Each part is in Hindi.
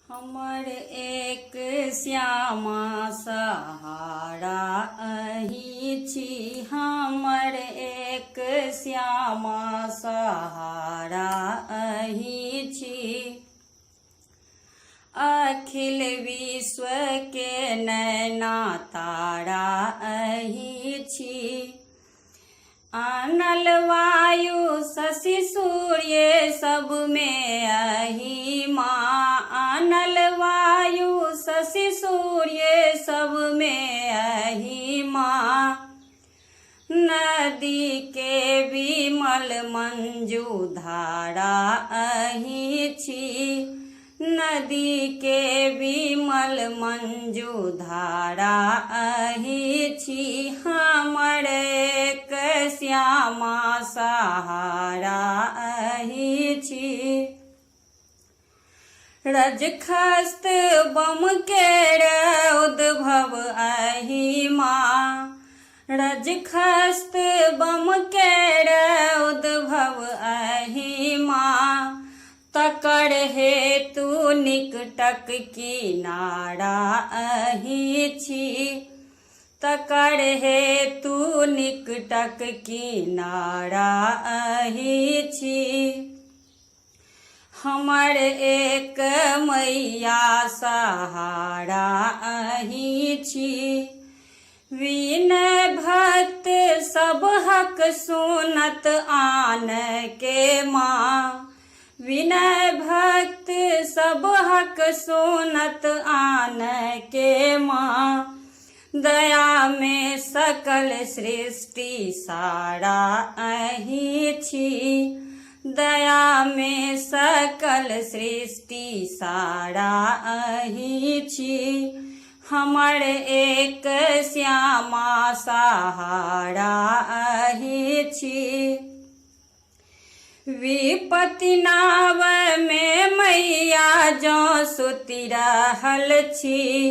हमर एक श्यामा सहारा अहि छी। हमर एक श्यामा सहारा अहि छी। अखिल विश्व के नैना तारा अहि छी। अनल वायु शशि सूर्य सब में अहि माँ। अनल वायु शशि सूर्य सब में अहि माँ। नदी के विमल मंजू धारा अहि छी। नदी के विमल मंजू धारा अहि छी। हमर एक श्यामा सहारा अहि छी। रजखस्त बम केर उद्भव अहि माँ। रजखस्त बम केर उद्भव अहि माँ। तकर हेतु निकटक किनारा अहि छी। तकर हेतु निकटक किनारा अहि छी। हमर एक मैया सहारा अहि छी। विनय भक्त सब हक सुनत आन के माँ। विनय भक्त सब हक सुनत आन के माँ। दया में सकल सृष्टि सारा अहि छी। दया में सकल सृष्टि सारा अहि छी। हमर एक श्यामा सहारा अहि छी। विपत्ति नाव में मैया जो सुति रहल छी।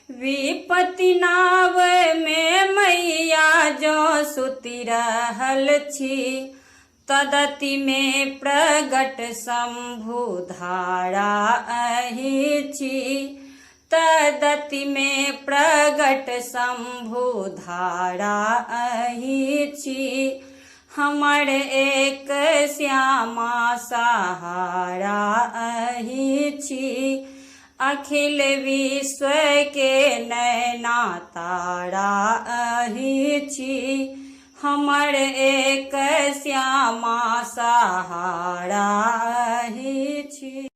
विपत्ति नाव में मैया जो सुति रहल छी। तदति में प्रगट शंभु धारा अहि छी। तदति में प्रगट शंभु धारा अहि छी। हमर एक श्यामा सहारा अहि छी। अखिल विश्व के नैना तारा अहि छी। हमर एक श्यामा सहारा अहि छी।